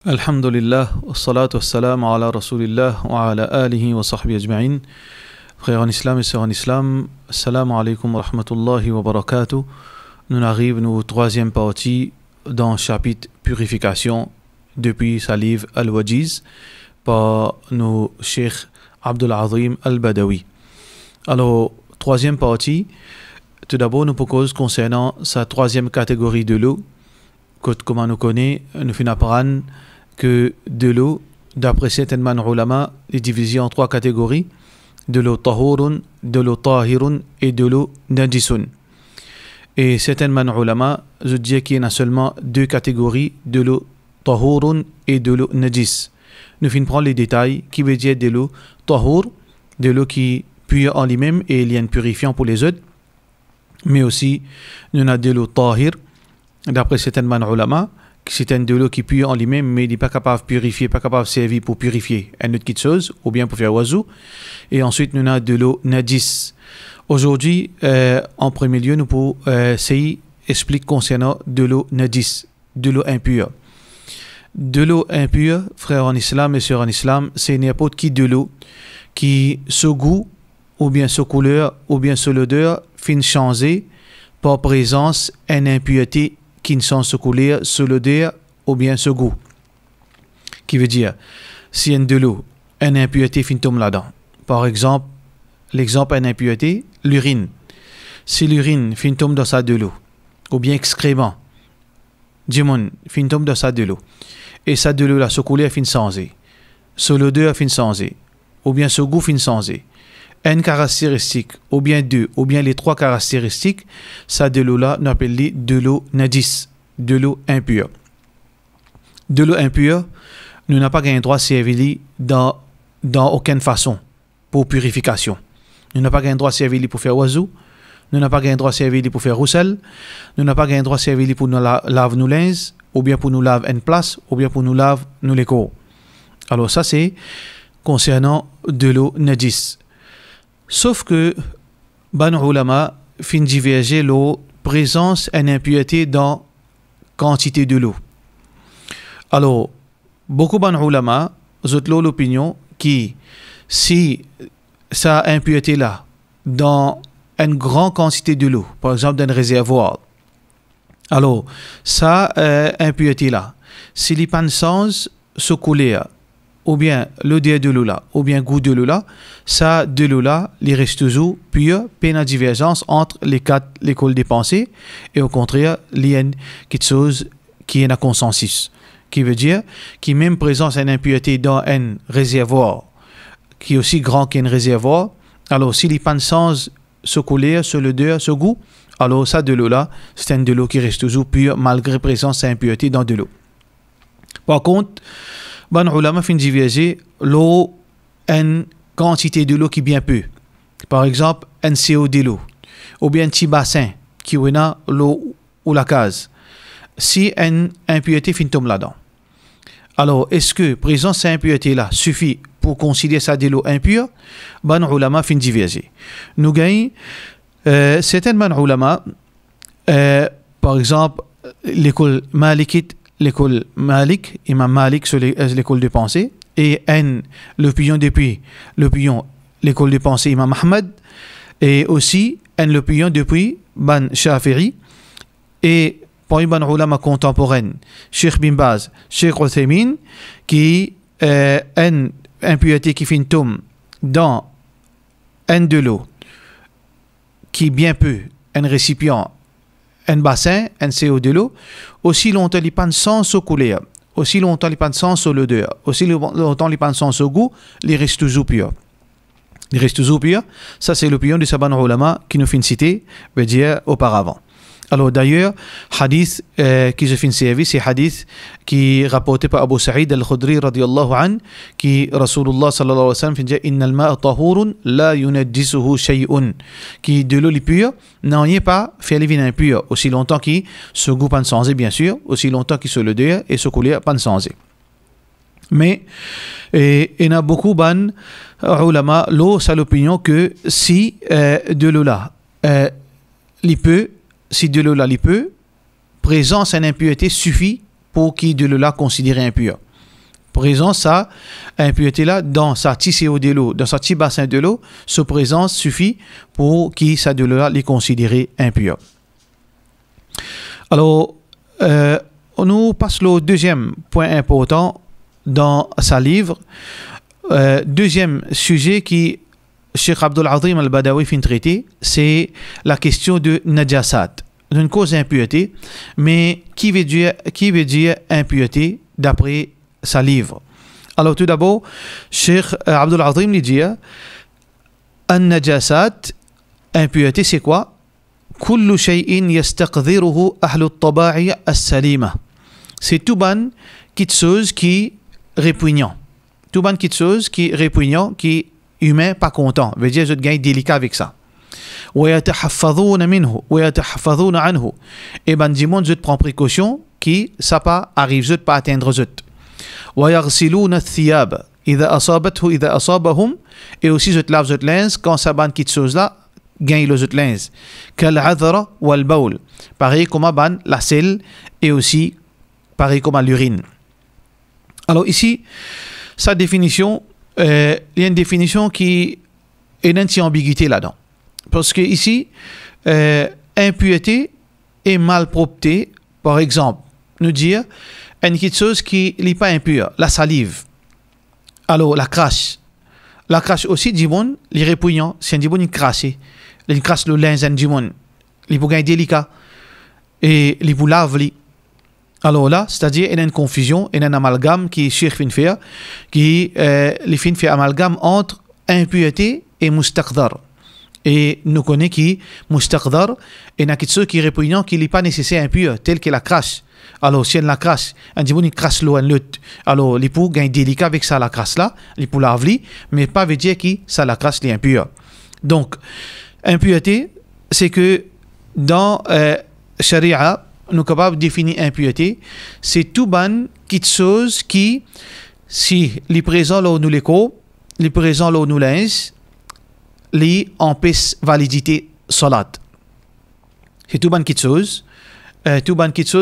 Alhamdulillah, wassalatu wassalamu ala rasulillah wa ala alihi wa sahbihi ajma'in. Frères en islam et sœurs en islam, assalamu alaikum wa rahmatullahi wa barakatuh. Nous arrivons au troisième partie dans le chapitre purification depuis sa livre Al-Wajiz par nos Cheikh Abdul Azim Al-Badawi. Alors, troisième partie, tout d'abord nous propose concernant sa troisième catégorie de l'eau. Comme on connaît, nous finissons apprendre que de l'eau, d'après certains ulama, est divisée en trois catégories: de l'eau tahurun, de l'eau tahirun et de l'eau najisun. Et certains ulama, je dis qu'il y a seulement deux catégories, de l'eau tahurun et de l'eau najis. Nous finissons prendre les détails qui veut dire de l'eau tahur, de l'eau qui pure en lui-même et il y a un purifiant pour les autres, mais aussi nous avons de l'eau tahir, d'après certains ulama, c'est un de l'eau qui pure en lui-même, mais il n'est pas capable de purifier, pas capable de servir pour purifier une autre chose, ou bien pour faire oiseau. Et ensuite, nous avons de l'eau najis. Aujourd'hui, en premier lieu, nous pouvons essayer d'expliquer concernant de l'eau najis, de l'eau impure. De l'eau impure, frères en islam et sœurs en islam, c'est n'importe qui de l'eau qui, ce goût, ou bien ce couleur, ou bien ce l'odeur, finit changer par présence d'une impureté qui ne sont se couler sur l'odeur ou bien ce goût. Qui veut dire, si il y a de l'eau, une impureté fin tombe là-dedans. Par exemple, l'exemple d'une impureté, l'urine. Si l'urine fin tombe dans sa de l'eau, ou bien excrément, dimon fin tombe dans sa de l'eau, et sa de l'eau là, ce couler fin changer, sur l'odeur fin changer, ou bien ce goût fin changer. Une caractéristique, ou bien deux, ou bien les trois caractéristiques, ça de l'eau-là, nous appelons de l'eau najis, de l'eau impure. De l'eau impure, nous n'avons pas un droit de servir dans aucune façon pour purification. Nous n'avons pas un droit de servir pour faire oiseau, nous n'avons pas un droit de servir pour faire roussel, nous n'avons pas un droit de servir pour nous laver nos linges, ou bien pour nous laver une place, ou bien pour nous laver nos corps. Alors ça c'est concernant de l'eau najis. Sauf que, ban ulama fin diverger l'eau présence et impureté dans quantité de l'eau. Alors, beaucoup ban ulama ont l'opinion qui, si ça impureté là, dans une grande quantité de l'eau, par exemple dans un réservoir, alors, ça impureté là, si les pannes se couler, ou bien l'odeur de l'eau là, ou bien goût de l'eau là, ça de l'eau là, il reste toujours pure, pas de divergence entre les quatre écoles des pensées, et au contraire, il y a quelque chose qui est un consensus, qui veut dire qu'il même présence une impureté dans un réservoir qui est aussi grand qu'un réservoir, alors si les pannes se couler sur l'odeur, ce goût, alors ça de l'eau là, c'est une de l'eau qui reste toujours pure malgré présence d'impureté dans de l'eau. Par contre, ban ulama fin diverger l'eau, une quantité de l'eau qui est bien peu. Par exemple, un CO de l'eau, ou bien un petit bassin qui a l'eau ou la case. Si une impureté fin tombe là-dedans. Alors, est-ce que présence de cette impureté là suffit pour considérer ça de l'eau impure? Ban ulama fin diverger. Nous gagnons certains ban ulama, par exemple, l'école malikite, l'école Malik, Imam Malik sur l'école de pensée, et l'opinion depuis l'école de pensée Imam Ahmad, et aussi l'opinion depuis Ban Shafiri, et pour Ban ulama contemporaine, Cheikh Bin Baz, Cheikh Uthaymin, qui une impureté qui finit tombe dans de l'eau, qui bien peu, un récipient, un bassin, un CO de l'eau, aussi longtemps les pannes sans se couler, aussi longtemps les pannes sans l'odeur, aussi longtemps les pannes sans goût, les restent toujours purs. Les restent toujours purs. Ça, c'est l'opinion de Saban Ulama qui nous fait citer, veut dire auparavant. Alors d'ailleurs, hadith qui se fait servir, c'est hadith qui est rapporté par Abu Sa'id al-Khudri radiyallahu an, qui Rasulullah sallallahu alayhi wa sallam dit inna al-ma'a tahurun la yunajjisuhu shay'un, qui de l'eau pure n'en est pas fait les vins impurs, aussi longtemps qu'il se goût pas de bien sûr, aussi longtemps qu'il se l'odeur et se couleur pas de mais il y a beaucoup ban ulama l'eau ça l'opinion que si de l'eau là si de l'eau là, présence d'une impureté suffit pour qui de l'eau là considéré impur. Présence ça impureté là dans sa tisséo de l'eau, dans sa petit bassin de l'eau, ce présence suffit pour qui ça de l'eau là les considérer impur. Alors on nous passe le deuxième point important dans sa livre. Deuxième sujet qui Cheikh Abdul Azim al-Badawi fin traité, c'est la question de najasat, d'une cause impureté, mais qui veut dire impureté d'après sa livre. Alors tout d'abord, Cheikh Abdul Azim lui dit an-najasat, impureté c'est quoi? Kullu shay'in yastaqdiruhu ahlu at-taba'i as-salima. C'est tout ban quelque chose qui répugnant. Tout ban quelque chose qui répugnant, qui humain pas content, veut dire je gagne délicat avec ça. ويتحفظون منه ويتحفظون عنه. Et ben du monde je prends précaution qui ça pas arrive je pas atteindre je. ويغسلون الثياب إذا أصابته إذا أصابهم. Et aussi je lave je linge quand ça ban quelque chose là gagne le je linge. كالعذرة والبول. Pareil comme ban la selle et aussi pareil comme l'urine. Alors ici sa définition il y a une définition qui est une ambiguïté là-dedans. Parce que ici, impureté et malpropreté, par exemple, nous dire une quelque chose qui n'est pas impure, la salive. Alors, la crache. La crache aussi, du monde, les répugnants, c'est un bon, il crache. Il crache le linge du monde. Il est délicat. Et il est lave. Alors là, c'est-à-dire, il y a une confusion, il y a un amalgame qui Cheikh fin fait, qui les fin fait amalgame entre impureté et mustaqdar. Et nous connaissons qui mustaqdar et n'a quelque chose qui est répugnant, qui n'est pas nécessaire impur, tel que la crache. Alors, si elle la crache, un dit bon, il crache l'eau, alors l'époux gagne délicat avec ça, la crache là, l'époux lave, mais pas veut dire que ça, la crache, est impure. Donc, impureté, c'est que dans Sharia, nous sommes capables de définir impureté, c'est tout ban quelque chose qui, si les présents là où nous l'écho, les présents là où nous linge, les empêche validité salat. C'est tout ban quelque chose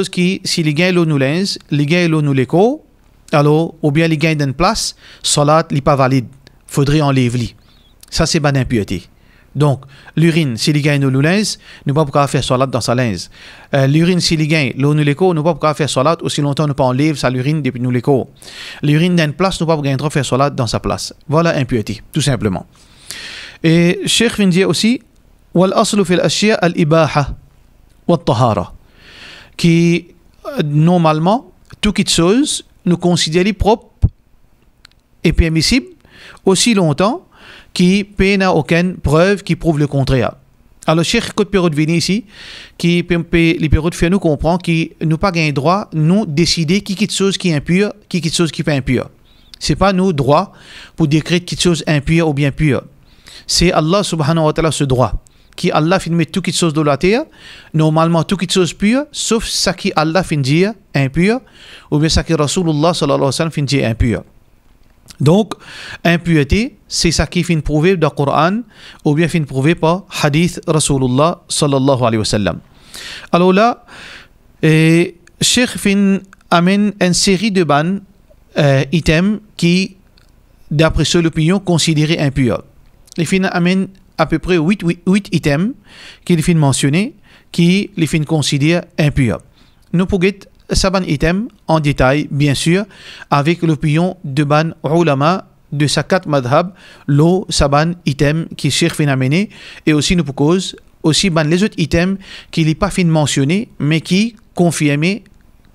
qui, si les gains là où nous linge, les gains là où nous l'écho, alors, ou bien les gains d'une place, salat n'est pas valide. Faudrait enlever. Ça, c'est ban impureté. Donc, l'urine, si les gains nous linge, nous ne pouvons pas faire salat dans sa linge. L'urine, si les gains l'eau nous l'écho, nous ne pouvons pas faire salat aussi longtemps nous pas enlever sa l'urine depuis nous l'écho. L'urine d'une place, nous ne pouvons pas faire salat dans sa place. Voilà impureté, tout simplement. Et Cheikh vient dire aussi, wal aslu fil ashya al ibaha wa tahara, qui normalement toute chose nous considère propre et permissible aussi longtemps qui n'a aucune preuve qui prouve le contraire. Alors, Cheikh Côte Pérou de venir ici, qui les Pérou de faire nous comprendre qui nous pas gain droit, nous décider qui quelque chose qui est impur, qui quelque chose qui pas impur. C'est pas nous droit pour décréter quelque chose impur ou bien pur. C'est Allah subhanahu wa ta'ala ce droit. Qui Allah fait mettre toute chose de la terre, normalement toute chose pure, sauf ça qui Allah fait dire impur, ou bien ça qui Rasulullah sallallahu alayhi wa sallam fait dire impur. Donc, impureté, c'est ça qui finit prouvé dans le Coran ou bien finit prouvé par hadith Rasulullah sallallahu alayhi wa sallam. Alors là, Cheikh fin amène une série de ban items qui, d'après son opinion, considérés impurs. Les fin amène à peu près 8 items qu'il fin mentionner qui les fin considèrent impurs. Nous pouvons Saban item en détail, bien sûr, avec l'opinion de ban ulama de Sakat Madhab, l'eau Saban item qui Cheikh fin amené, et aussi nous cause aussi ban les autres items qui n'est pas fin mentionné, mais qui confirmé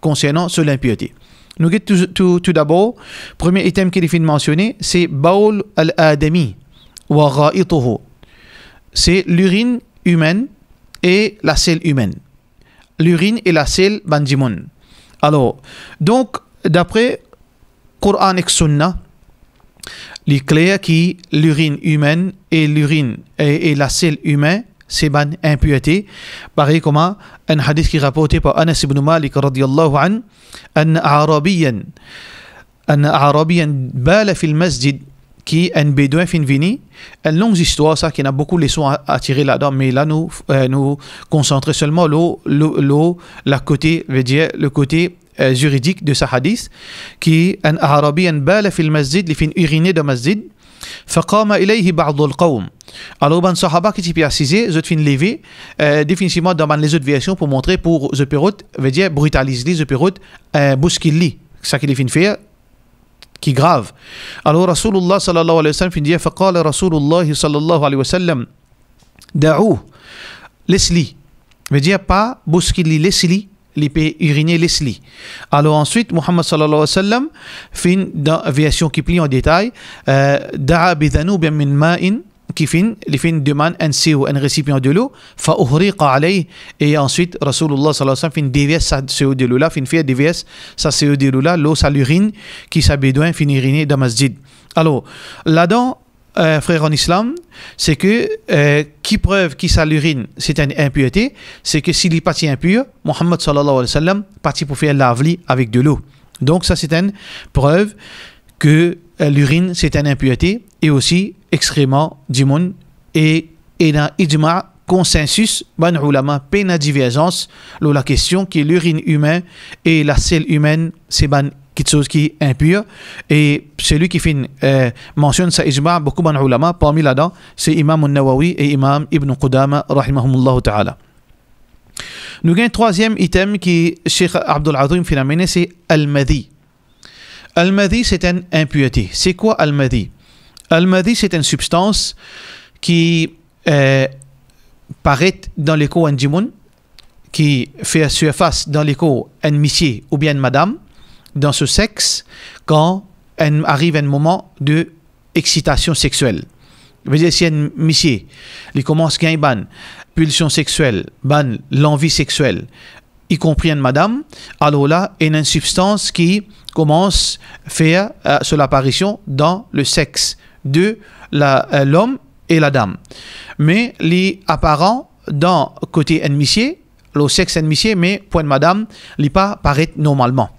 concernant sur l'impureté. Nous tout d'abord, premier item qui est fin mentionné, c'est Baul al-Adami wa ra'ituhu. C'est l'urine humaine et la selle humaine. L'urine et la selle bandimoun. Alors, donc, d'après Coran et Sunna, il est clair que l'urine humaine et l'urine et la selle humaine, c'est ban impureté. Pareil comme un hadith qui est rapporté par Anas ibn Malik radiyallahu an, an Arabiyan bala fil masjid, qui un bédouin fin vini, une longue histoire ça qui a beaucoup de leçons à tirer là-dedans, mais là nous concentrer seulement le côté veut dire le côté juridique de ce hadith qui un Arabiyan bala fil masjid li fin uriner dans masjid فقام إليه بعض القوم. Alors ben sahaba qui t'y précisé je te fin lever définitivement dans les autres versions pour montrer pour the perot veut dire brutaliser the perot bousculer ça qu'il fin faire qui grave. Alors Rasulullah sallallahu alayhi wa sallam fin dire فقال رسول الله صلى الله عليه وسلم دعوه laisse-li veut dire pas bousculer laisse-li les peut uriner laisse-li. Alors ensuite Muhammad sallallahu alayhi wa sallam fin dans version qui plie en détail da'a bi dhanub min ma'in qui fin les fin demande un seau un récipient de l'eau fa uhriqa alayhi et ensuite Rasulullah sallallahu alayhi wa sallam fin déverse sa seau de l'eau là fin faire déverse sa seau de l'eau là l'eau ça l'urine qui sa bédouin fin uriner dans masjid. Alors là-dedans frère en islam, c'est que qui preuve qui ça l'urine, c'est une impureté, c'est que s'il est parti impur, Muhammad sallallahu alayhi wa sallam parti pour faire lavli avec de l'eau. Donc ça c'est une preuve que l'urine c'est une impureté et aussi extrêmement dimoun et dans ijma consensus ban ulama peine divergence la question qui est l'urine humain et la selle humaine c'est ban quelque chose qui est impur et celui qui mentionne ça ijma beaucoup ban ulama parmi là-dedans c'est Imam al-Nawawi et Imam Ibn Qudama rahimahumullah ta'ala. Nous avons un troisième item qui Cheikh Abdul Azim fin amené c'est al-madhi. Al-madhi c'est une impureté. C'est quoi al-madhi? Al-madhi c'est une substance qui paraît dans les corps en qui fait surface dans les corps un monsieur ou bien une madame dans ce sexe quand arrive un moment de excitation sexuelle. Je veux dire, si un monsieur il commence à ban pulsion sexuelle, ban l'envie sexuelle, y compris une madame, alors là, il y a une substance qui commence à faire sur l'apparition dans le sexe de l'homme et la dame. Mais les apparents dans côté un monsieur, le sexe un monsieur, mais pour une madame, il pas paraît normalement.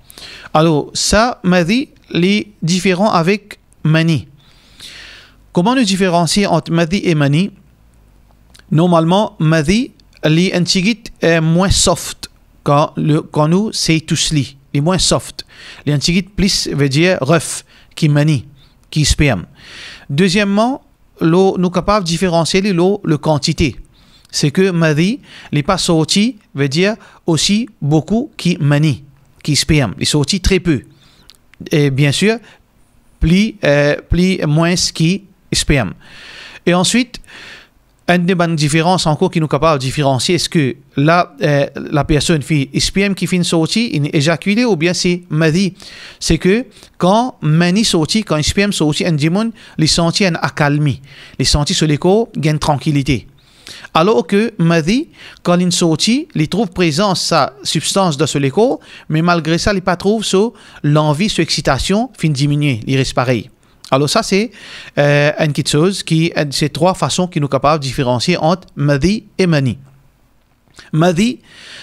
Alors, ça, madhi, les différents avec mani. Comment nous différencier entre madhi et mani? Normalement, madhi, les antigit est moins soft quand nous, c'est tous les moins soft. Les antigit plus veut dire rough, qui mani, qui sperme. Deuxièmement, nous sommes capables de différencier le quantité. C'est que madhi, les pas sortis, veut dire aussi beaucoup qui mani. Qui sperme, ils sortent très peu. Et bien sûr, plus moins qui sperme. Et ensuite, une des bonnes différences encore qui nous capable de différencier, est-ce que la personne fait sperme qui finit sortir, il est éjaculé ou bien c'est madhi. C'est que quand mani sortit, quand sperme sortit, un démon, les sentit en accalmie. Les sentit sur les corps, gagnent tranquillité. Alors que madhi, quand il sortit, il trouve présent sa substance dans ce corps, mais malgré ça, il ne pas trouve l'envie, sur l'excitation, fin diminuer, il reste pareil. Alors ça, c'est une petite chose c'est trois façons qui nous capables de différencier entre madhi et mani. Madhi,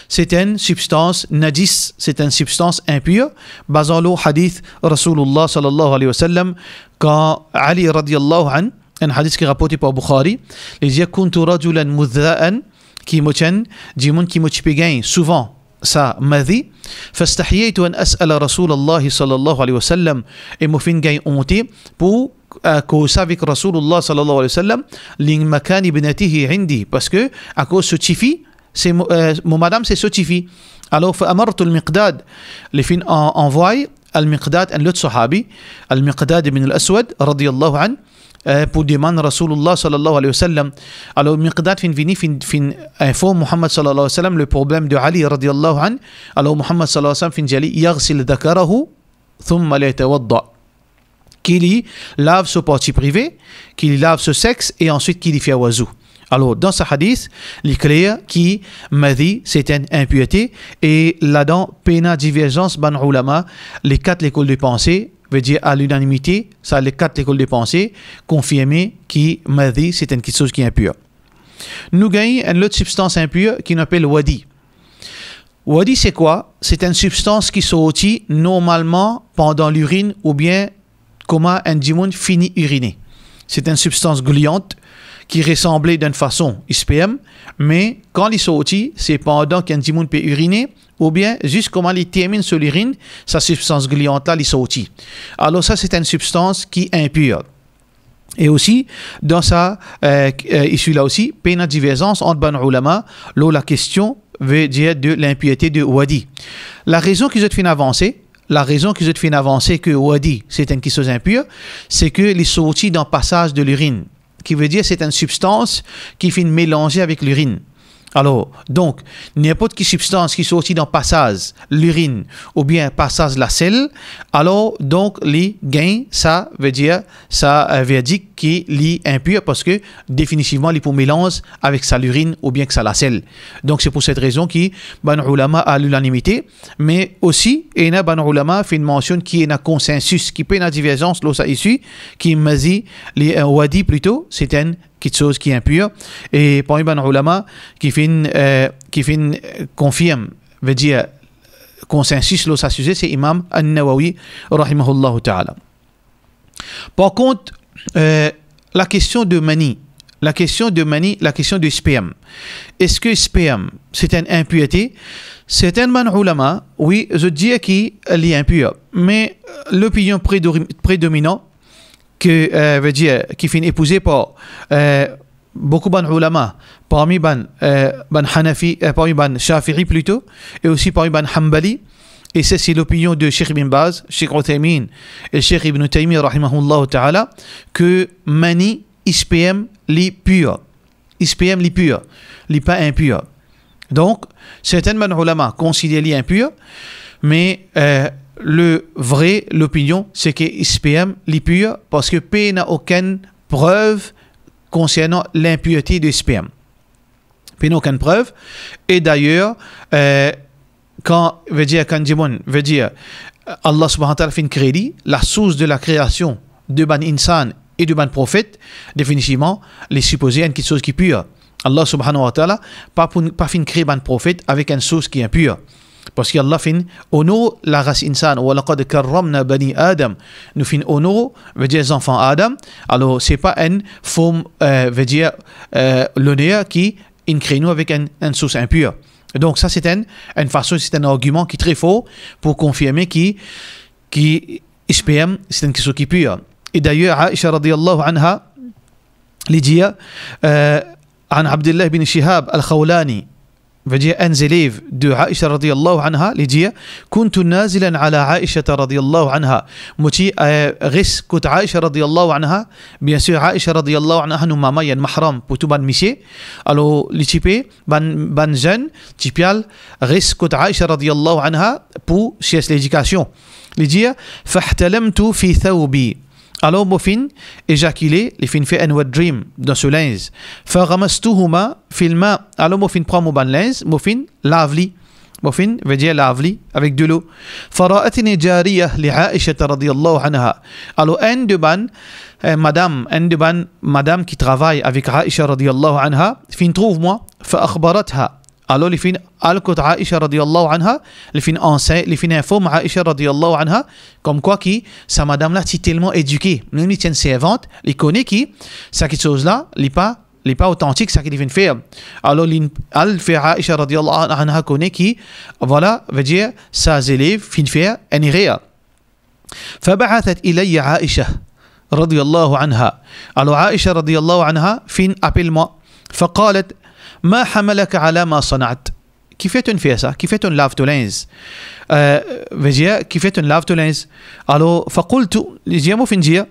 c'est une substance najis, c'est une substance impure, basant le hadith Rasulullah sallallahu alayhi wa sallam, quand Ali radiallahu anhu, un hadith qui est rapporté par Bukhari, il dit kuntu rajulan mudha'an qui mochen dimun qui mochpegain souvent ça madhi fastahyaytu an as'ala Rasulullah sallallahu alayhi wa sallam et mofin gain honte pour cause avec Rasulullah sallallahu alayhi wa sallam ling makan ibnatihi indi parce que à cause ce tifi c'est mon madame c'est ce tifi alors fa amartu al-miqdad les fin envoie al-miqdad un autre sahabi al-miqdad ibn al-aswad radiyallahu anhu pour demander Rasulullah sallallahu alayhi wa sallam. Alors Miqdad fin informe Muhammad sallallahu alayhi wa sallam le problème de Ali radiyallahu anhu. Alors Muhammad sallallahu alayhi wa sallam fin jali yaghsil dhakarahu thumma la yatawadda. Qu'il lave ce parti privé, qu'il lave ce sexe et ensuite qu'il y fait wazou. Alors dans ce hadith, il est clair qui madhi c'est une impureté et là-dedans pena divergence ban ulama les quatre écoles de pensée veut dire à l'unanimité, ça les quatre écoles de pensée confirmées qui madhi c'est une chose qui est impure. Nous gagnons une autre substance impure qui s'appelle wadi. Wadi c'est quoi? C'est une substance qui sortit normalement pendant l'urine ou bien comment un démon finit uriner. C'est une substance gluante qui ressemblait d'une façon SPM, mais quand il sortit, c'est pendant qu'un petit monde peut uriner, ou bien juste comment il termine sur l'urine, sa substance gluante-là, il sortit. Alors ça, c'est une substance qui est impure. Et aussi, dans ça, issue-là aussi, peine de divergence entre ban ulama, là, la question veut dire de l'impureté de wadi. La raison qu'ils ont fait avancer, que wadi, c'est une chose impure, c'est que les sorties dans le passage de l'urine, qui veut dire c'est une substance qui finit mélanger avec l'urine. Alors, donc, n'importe quelle substance qui sortit dans le passage, l'urine, ou bien passage la selle, alors, donc, les gains, ça veut dire qu'il est impur parce que, définitivement, il peut mélanger avec sa l'urine ou bien que ça la selle. Donc, c'est pour cette raison que ban ulama a l'unanimité, mais aussi, il y a ban ulama fait une mention qui est un consensus, qui peut une divergence, là, ça ici, qui m'a dit, les wadi plutôt, c'est un quelque chose qui est impur, et parmi les ulama qui confirme, veut dire consensus sur ce sujet, c'est Imam An-Nawawi rahimahullah ta'ala. Par contre, la question de mani, la question de sperme, est-ce que sperme c'est une impureté? Certains ulama, oui, je dis qu'il est impur, mais l'opinion prédominante veut dire qui finit épousé par beaucoup de ulama, parmi ban Hanafi, parmi ban Shafi'i plutôt, et aussi parmi ban Hanbali, et c'est l'opinion de Cheikh Ibn Baz, Cheikh Uthaymin et Cheikh Ibn Taymiyyah rahimahullah ta'ala, que mani SPM li pur, SPM li pur, li pas impur. Donc certains ban ulama considèrent li impur, mais l'opinion, c'est que SPM est pur parce que P n'a aucune preuve concernant l'impureté de sperme. P n'a aucune preuve. Et d'ailleurs, quand Allah subhanahu wa ta'ala fait une crédit, la source de la création de ban insan et de ban prophète, définitivement, les supposés une chose qui est pure. Allah subhanahu wa ta'ala pas fait créer ban prophète avec une source qui est impure. Parce qu'Allah fin honore la race insane. Wa laqad karramna bani Adam. Nous fin honore, veut dire les enfants Adam. Alors, c'est pas une forme, veut dire l'honneur qui incrit nous avec une source impure. Donc, ça, c'est une façon, c'est un argument qui est très fort pour confirmer qui SPM, c'est une question qui est pure. Et d'ailleurs, Aisha radiyallahu anha, les dit, an Abdullah bin Shihab al-Khawlani, veut dire un élève de Aisha radiyallahu anha, les dire kuntu nazilan ala Aisha radiyallahu anha, muti ris kut Aisha radiyallahu anha, bien sûr Aisha radiyallahu anha nous maman yan mahram pour tout ban monsieur. Alors les types ban jeune typial ris kut Aisha radiyallahu anha pour chez l'éducation, les dire fahtalamtu fi thawbi. Alors, Mofin, éjaculé, les fin fait un wet dream dans ce linge. Faramastuhuma filma. Alors, Mofin prend mon ban linge, Mofin lave-li. Mofin veut dire lave-li avec de l'eau. Fara'atini jariyah li Aisha radiyallahu anha. Alors, un de ban madame qui travaille avec Aisha radiyallahu anha, fin trouve moi, fa akhbaratha. Alors, les fins al-Qut Aisha radiyallahu anha, les fins informent Aisha radiyallahu anha, comme quoi qui, sa madame-là, est tellement éduquée. Nous, nous tiennent servante, les connaît qui, ça quelque chose-là, n'est pas authentique, ça qu'il vient faire. Alors, elle fait Aisha radiyallahu anha connaît qui, voilà, veut dire, sa élève, fin faire, en iréa. فبعثت إلي عائشة رضي الله عنها. Alors, Aisha radiyallahu anha, fin appelle-moi. فقالت ما حملك على ما صنعت. كيف تنفي ça? كيف تنلave ton linge? veut dire كيف تنلave ton linge? Alors فقلت لجيا مفين جيا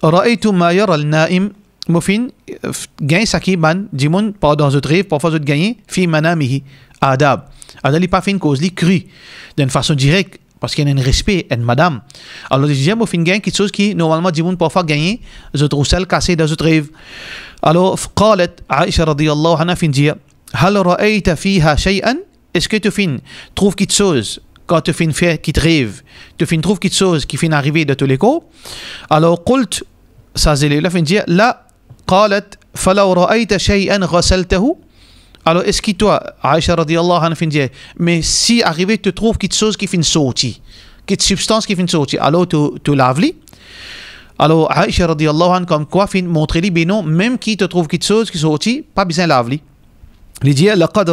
رأيت ما يرى النائم مفين gagne ça qui ban dimon pendant ce rêve parfois je gagne في منامه adab. Alors il pas fait une cause li cru d'une façon directe parce qu'il y a un respect une madame. Alors les gens fin gagne quelque chose qui normalement dimon parfois gagner je trouve celle cassée dans ce rêve. Alors قالت عائشة رضي الله عنها fin dire هل رأيت فيها شيئا? Est-ce que tu fin trouves quelque chose quand tu fin faire qui te rêve, tu fin trouves quelque chose qui fin arriver de tous les coups? Alors قلت ça c'est là fin dire لا. قالت فلو رأيت شيئا غسلته. Alors est-ce que toi Aisha radiyallahu anha fin dire mais si arrivé tu trouves quelque chose qui fin sorti, quelque substance qui fin sorti, alors tu laves-li. Alors, Aïcha radiallahu anha, comme quoi, fin montrer lui, ben non, même qui te trouve quelque chose qui sorti, pas besoin de laver. Il dit, لقد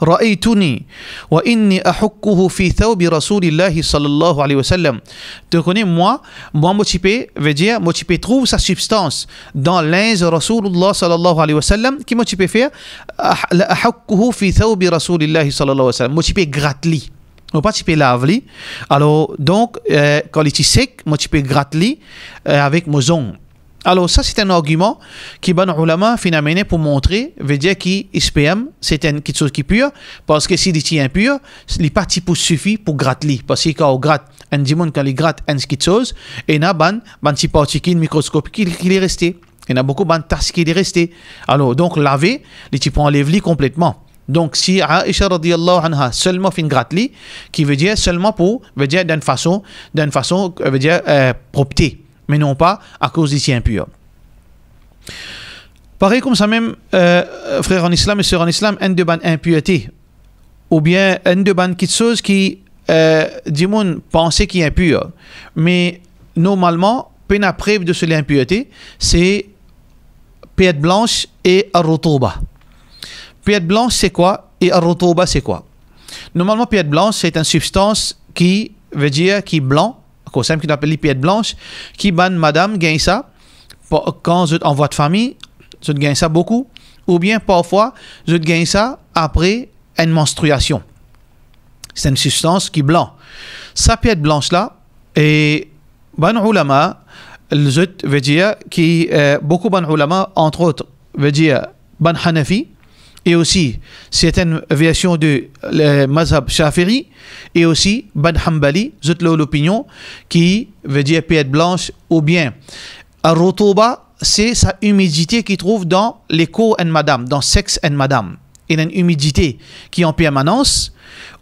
رأيتني وإني أحكه في ثوب رسول الله صلى الله عليه وسلم. Tu connais, moi motivé, veut dire, motivé trouve sa substance dans linge Rasulullah sallallahu alayhi wa sallam, qui motivé faire, أحكه في ثوب رسول الله صلى الله عليه وسلم, motivé gratte-li. On ne pas typer lave-li. Alors, donc, quand il est sec, moi, tu peux gratter avec mon zong. Alors, ça, c'est un argument qui, ben, ulama, finalement, pour montrer, veut dire qu'il SPM, c'est quelque chose qui est pur, parce que s'il est impur, il pas type suffit pour gratter. Parce que quand on gratte, un dimon, quand il gratte une quelque chose, et il y a un petit particules microscopique qui est resté. Il y a beaucoup de tasses qui est resté. Alors, donc, laver, tu peux enlever complètement. Donc, si Aïcha radiallahu anha seulement fait une gratte-li, qui veut dire seulement pour, veut dire d'une façon, veut dire propreté, mais non pas à cause d'ici impur. Pareil comme ça même, frères en islam et sœurs en islam, un de ban impureté, ou bien un de ban quelque chose qui, du monde pensait qu'il est impur, mais normalement, peine à preuve de ce l'impureté, c'est perte blanche et arrotoba. Perte blanche, c'est quoi? Et arrotoba, c'est quoi? Normalement, perte blanche, c'est une substance qui veut dire qui est blanc, qu'on appelle perte blanche, qui ban madame gagne ça quand vous êtes en voie de famille, vous gagnez ça beaucoup, ou bien parfois, vous gagnez ça après une menstruation. C'est une substance qui est blanc. Sa perte blanche là, et ban ulama, veut dire qui beaucoup ban ulama, entre autres, veut dire ban Hanafi. Et aussi, c'est une version de mazhab Shafiri, et aussi ban Hanbali, c'est l'opinion qui veut dire perte blanche, ou bien arrotoba, c'est sa humidité qui trouve dans l'écho en madame, dans sexe en madame. Il y a une humidité qui est en permanence,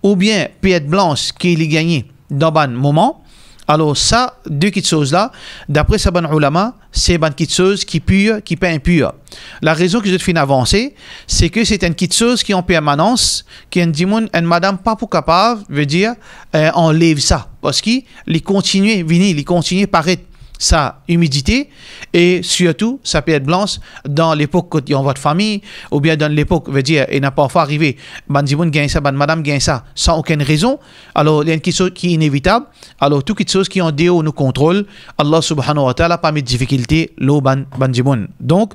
ou bien perte blanche qui est gagnée dans un moment. Alors ça, deux petites choses-là, d'après sa ban ulama, c'est une petite chose qui est pure, qui n'est pas impure. La raison que je te fais avancer, c'est que c'est une petite chose qui est en permanence, qui est une madame pas pour capable, veut dire, enlève ça. Parce qu'il continue, il continue paraître sa humidité et surtout sa perte blanche dans l'époque quand il y a votre famille ou bien dans l'époque, veut dire, il n'a pas encore arrivé, bandimoun gagne ça, madame gagne ça sans aucune raison. Alors il y a une chose qui est inévitable. Alors toutes les choses qui ont déo nous contrôle, Allah subhanahu wa ta'ala pas mis de difficulté l'eau bandimoun. Donc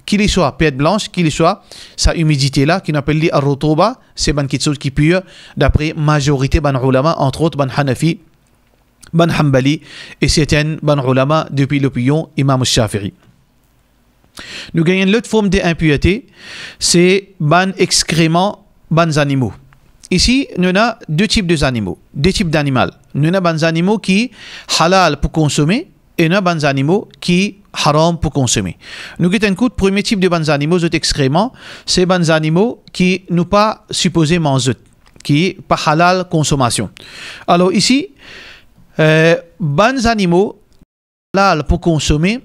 qu'il y soit perte blanche, qu'il y soit sa humidité là, qui appelle les arrotoba, c'est une chose qui est pure d'après majorité ban ulama, entre autres ban Hanafi, ban Hanbali, et certains ban ulama depuis l'opinion Imam Shafi'i. Nous gagnons l'autre forme d'impureté, c'est ban excrément, ban animaux. Ici, nous avons deux types d'animaux, deux types d'animaux. Nous avons ban animaux qui halal pour consommer et nous avons ban animaux qui haram pour consommer. Nous avons un coup de premier type de ban animaux, excréments, c'est ban animaux qui ne sont pas supposés manger, qui n'est pas halal consommation. Alors ici, ban animaux halal pour consommer,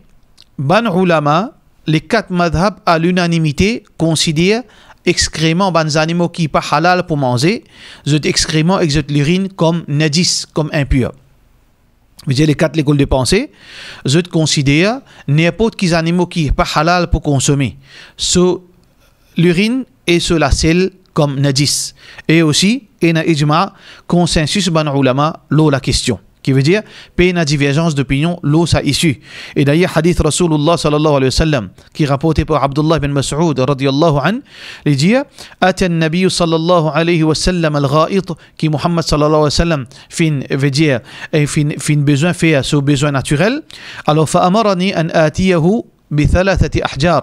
ban ulama, les quatre madhab à l'unanimité considèrent excréments ban animaux qui pas halal pour manger, les excréments et l'urine comme najis, comme impur. Vous avez les quatre écoles de pensée, je considère n'importe quels animaux qui pas halal pour consommer, sur l'urine et sur la selle comme najis. Et aussi, il y a ijma, consensus ban ulama, l'eau la question. Qui veut dire, peine à divergence d'opinion, l'eau ça issue. Et d'ailleurs, hadith Rasulullah sallallahu alayhi wa sallam, qui rapporté par Abdullah bin Mas'ud radiyallahu an, il dit, Atan Nabi sallallahu alayhi wa sallam al-gha'it, qui Muhammad sallallahu alayhi wa sallam, veut dire, fin besoin fait ce besoin naturel. Alors, fa'amarani an atiyahu bi thalathati ahjar.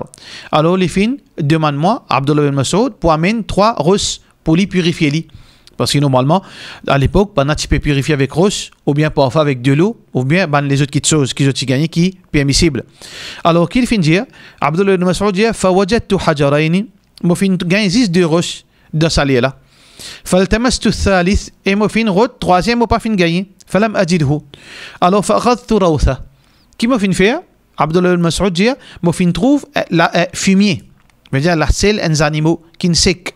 Alors, les fins, demande-moi, Abdullah bin Mas'ud, pour amener 3 rosses pour les purifier. Parce que normalement, à l'époque, tu peux purifier avec roche, ou bien parfois avec de l'eau, ou bien les autres choses qui ont gagné qui sont permissibles. Alors, qu'il finit dire, Abdullah ibn Mas'ud dit, فَوَجَدْتُ حَجَرَيْنِ Moi, fin gagne 2 roches dans sa là. فَالْتَمَسْتُ الثَّالِث Et moi, fin route, 3e, moi, pas fin gagner. فَلَمْ أَجِدْهُ Alors, فَأَخَذْتُ رَوْثَ Qui m'a fin faire Abdullah ibn Mas'ud dit, moi, fin trouve la fumier. C'est-à-dire la selle des animaux qui ne sec.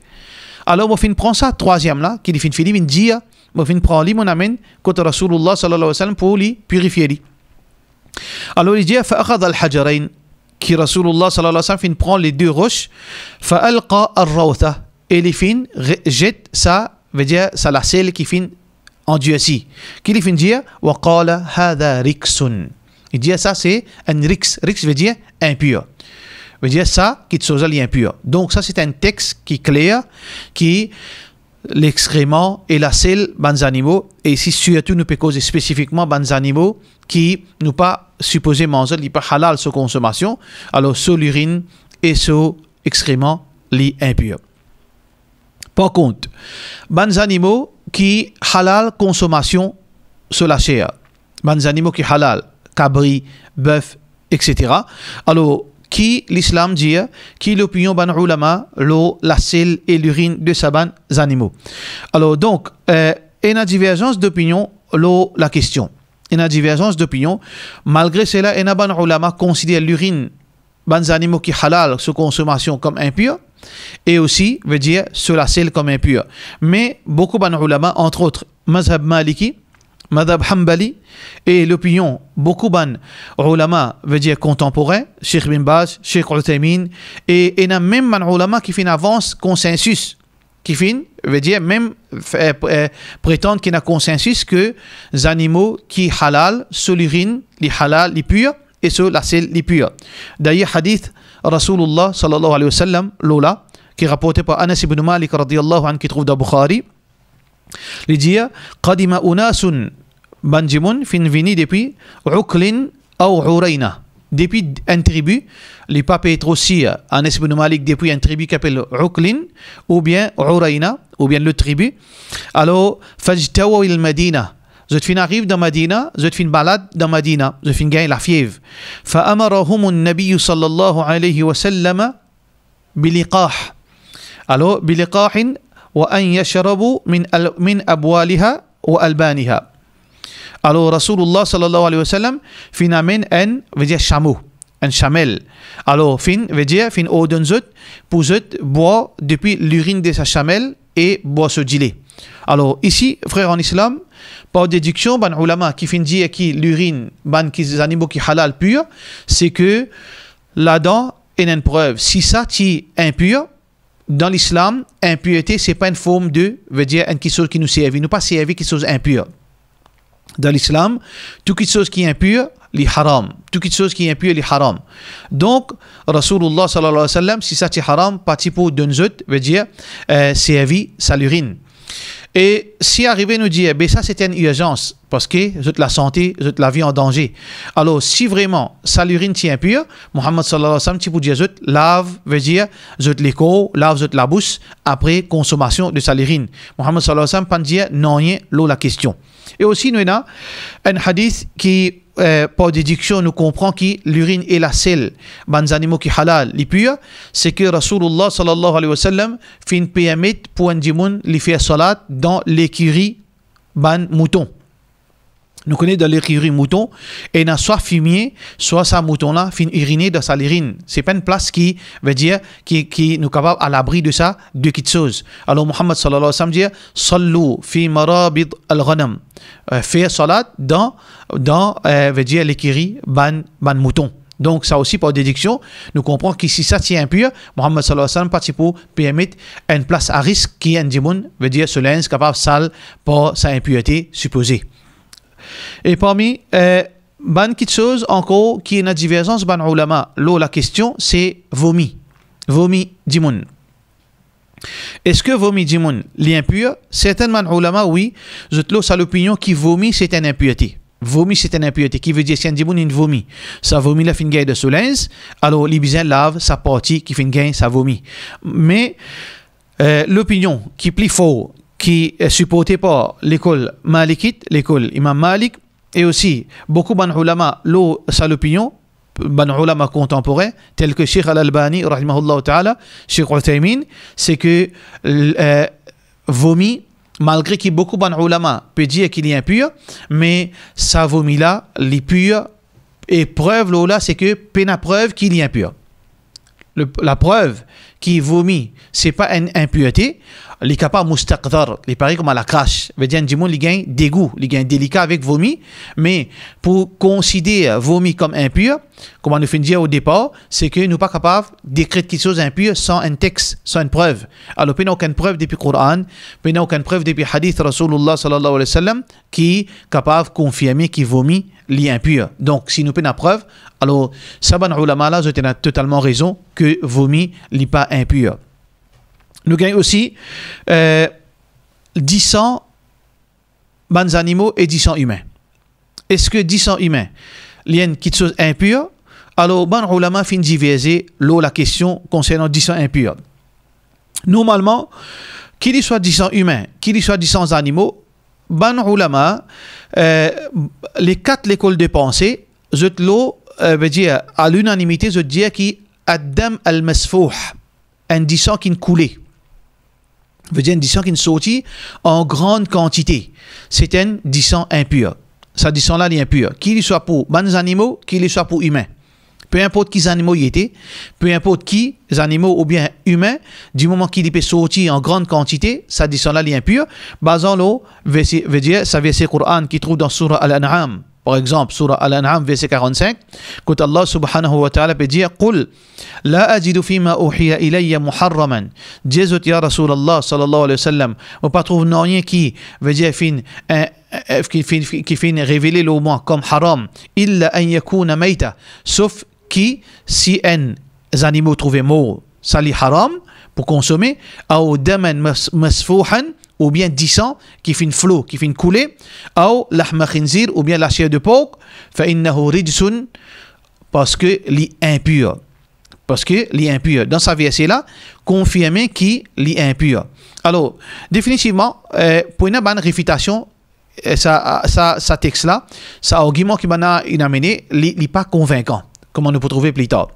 Alors, moi, fin prend ça, 3e là, qui fin fini, dit, moi, fin prend lui, mon amène, côté Rasulullah sallallahu alayhi wa sallam, pour lui purifier. Alors il dit فأخذ الحجرين qui Rasulullah sallallahu alayhi wa sallam prend les deux roches فألقى الروثة et les fin jette ça veut dire ça la sel qui fin endurci qui les fin dire وقال هذا ركس il dit ça c'est un rix veut dire impur veut dire ça qui est impur donc ça c'est un texte qui est clair qui l'excrément et la sel bans animaux et ici surtout nous peut causer spécifiquement bans animaux qui nous pas supposé manger li pas halal sous consommation alors sous l'urine et sous excrément li impur. Par contre bans animaux qui halal consommation sur la chair bans animaux qui halal cabri bœuf etc. alors qui l'islam dit qui l'opinion ban ulama l'eau la sel et l'urine de ces ban animaux alors donc il y a divergence d'opinion la question il y a divergence d'opinion malgré cela il y a ban ulama considère l'urine ban animaux qui halal sous consommation comme impur et aussi veut dire sur la sel comme impur mais beaucoup ban ulama entre autres mazhab maliki madhab hanbali et l'opinion beaucoup ban ulama veut dire contemporain Cheikh Bin Baz Cheikh Uthaymin et il y a même ban ulama qui fait une avance consensus qui fin veut dire même prétendre qu'il y a consensus que les animaux qui halal sur l'urine les halal les purs et sur la sel les purs d'ailleurs hadith Rasulullah sallallahu alayhi wa sallam lola qui est rapporté par Anas ibn Malik radiyallahu anhu qui trouve dans Bukhari il dit qadima unasun banjimun fin vini depuis uklin ou urayna depuis un tribu les papes est aussi Anas ibn Malik depuis un tribu qui s'appelle uklin ou bien urayna ou bien le tribu alors fajtawa il Madina je fin arrive dans Madina je fin balade dans Madina je fin gagne la fièvre fa amarahum an-nabiy sallallahu alayhi wa sallam biliqah alors biliqahin وأن يشربوا من أبوالها وألبانها. Alors Rasulullah sallallahu alayhi wa sallam fin amène un veut dire chameau, un chamel. Alors fin veut dire fin ordonne zut pour zut boire depuis l'urine de sa chamelle et boire ce gilet. Alors ici frère en islam par déduction ban ulama qui fin dit qui l'urine ban qui les animaux qui halal pur c'est que là-dedans il y a une preuve si ça est impur. Dans l'islam, impureté, c'est pas une forme de, veut dire, une chose qui nous servi. Nous pas servi quelque chose impur. Dans l'islam, toute chose qui est impure, les haram. Toute chose qui est impure, les haram. Donc, Rasulullah sallallahu alayhi wa sallam, si ça est haram, parti pour d'un zut, veut dire, servi sa l'urine. Et si arrivé nous dire, ben ça c'était une urgence, parce que la santé, la vie en danger. Alors si vraiment ça l'urine est impure, Muhammad sallallahu alayhi wa sallam, tu peux dire, lave, veut dire, l'écho, lave la bouche, après consommation de sa l'urine. Muhammad sallallahu alayhi wa sallam, pas dire, non, l'eau la question. Et aussi nous avons un hadith qui, par déduction, nous comprend que l'urine et la sel, ban animaux qui halal, les purs, c'est que Rasulullah sallallahu alayhi wa sallam fait une permettre pour un dimoun li faire salat dans l'écurie ban mouton. Nous connaissons dans l'écurie mouton et dans soit fumier, soit sa mouton là fin uriner dans sa urine. C'est pas une place qui veut dire qui nous capable à l'abri de ça de quelque chose. Alors Muhammad sallallahu alayhi wa sallam dit sallu fi marabid al-ghanam. Faire salat dans veut dire l'écurie ban mouton. Donc ça aussi par déduction, nous comprenons que si ça tient impur, Muhammad sallallahu alayhi wa sallam parti pour permettre une place à risque qui est un dimoun, veut dire ce linge capable sale par sa impureté supposée. Et parmi ban quelque chose encore qui est une divergence ban ulama, la question c'est vomi dimoun. Est-ce que vomi dimoun l'impur? Certainement ulama oui, je te l'ai l'opinion qui vomit c'est une impureté. Vomi c'est une impureté qui veut dire si un dimoun il vomit, ça vomit la fin gagne de solens, alors l'ibizin lave sa partie qui fin gagne ça vomit. Mais l'opinion qui est plus fort qui est supporté par l'école malikite, l'école Imam Malik, et aussi beaucoup ban ulama, sa l'opinion, ban ulama contemporains, tels que Cheikh Al-Albani, rahimahullah ta'ala, Cheikh Uthaymin, c'est que vomi, malgré que beaucoup ban ulama peut dire qu'il est impur, mais ça vomi là, les purs, et preuve là, c'est que peine à preuve qu'il est impur. La preuve qui vomit, c'est pas une impureté, il est capable mustaqdar, il paraît comme à la crache. Veut dire, du monde, il gagne dégoût, il gagne délicat avec vomi, mais pour considérer vomi comme impur, comme on nous fait dire au départ, c'est que nous ne sommes pas capables d'écrire quelque chose impur sans un texte, sans une preuve. Alors, il n'y a aucune preuve depuis le Coran, il n'y a aucune preuve depuis le hadith Rasulullah sallallahu alayhi wa sallam qui est capable de confirmer qu'il vomit l'impur. Donc, si nous avons une preuve, alors, Saban Ulama là, vous avez totalement raison que vomi n'est pas impur. Nous gagnons aussi 10 sang bons animaux et 10 sang humains. Est-ce que 10 sang humains, il y a quelque chose impur? Alors, ban ulama fin diviser la question concernant 10 sang impurs. Normalement, qu'il y soit 10 sang humains, qu'il y soit 10 sang animaux, ban ulama, les 4 écoles de pensée, je veut dire à l'unanimité, je dis qui Adam al-Masfouh, un 10 sang qui coulait. Veut dire un 10 sang qui sortit en grande quantité. C'est un 10 sang impur. Ça 10 sang là, il est impur. Qu'il soit pour bons animaux, qu'il soit pour humains. Peu importe qui animaux y étaient, peu importe qui animaux ou bien humains, du moment qu'il peut sortir en grande quantité, ça 10 sang là, il est impur. Basant l'eau, veut dire, ça verset Coran qui trouve dans Surah Al-An'am. Par exemple, Surah Al-An'am, verset 45, quand Allah subhanahu wa ta'ala peut dire قُلْ لَا أَجِدُ فِي مَا أُوحِيَ إِلَيَّ مُحَرَّمًا Jésus, ya Rasulallah sallallahu alayhi wa sallam, on ne pas trouver rien qui veut dire qui finit révéler le mot comme haram, إِلَّا أَنْ يَكُونَ مَيْتًا sauf qui, si un animal trouvé mort, ça li haram pour consommer, أو دما مسفوحا ou bien 10 sang qui fait une flot, qui fait une coulée, ou l'ahma khinzir, ou bien la chair de porc, فإنه رجس parce que li impur. Parce que li impur. Dans sa verset là, confirmer qui li impur. Alors, définitivement, pour une bonne réfutation, ça texte là, ça argument qui m'a amené, li pas convaincant, comme on peut trouver plus tard.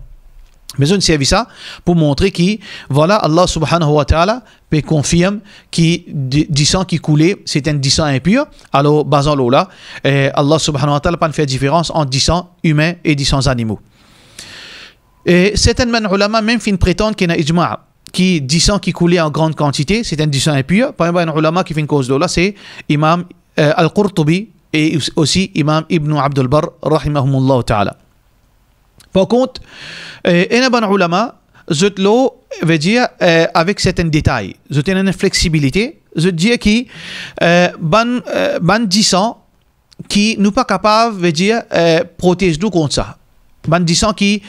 Mais on servi ça pour montrer que voilà Allah subhanahu wa ta'ala peut confirmer que 10 sang qui coulait c'est un 10 sang impur. Alors basant l'eau là, Allah subhanahu wa ta'ala pas fait différence entre 10 sang humains et 10 sang animaux. Et certains ulama même fin prétendent qu'il y a un ijma' qui 10 sang qui coulait en grande quantité c'est un 10 sang impur. Par exemple un ulama qui fait une cause de là c'est Imam Al-Qurtubi et aussi Imam Ibn Abdul Barr rahimahumullah ta'ala. Par contre, un bon ulama, je veut dire avec certains détails, je tiens une flexibilité, je dis que ban 10 ans qui nous pas capable veut dire protéger nous contre ça. Ban 10 ans qui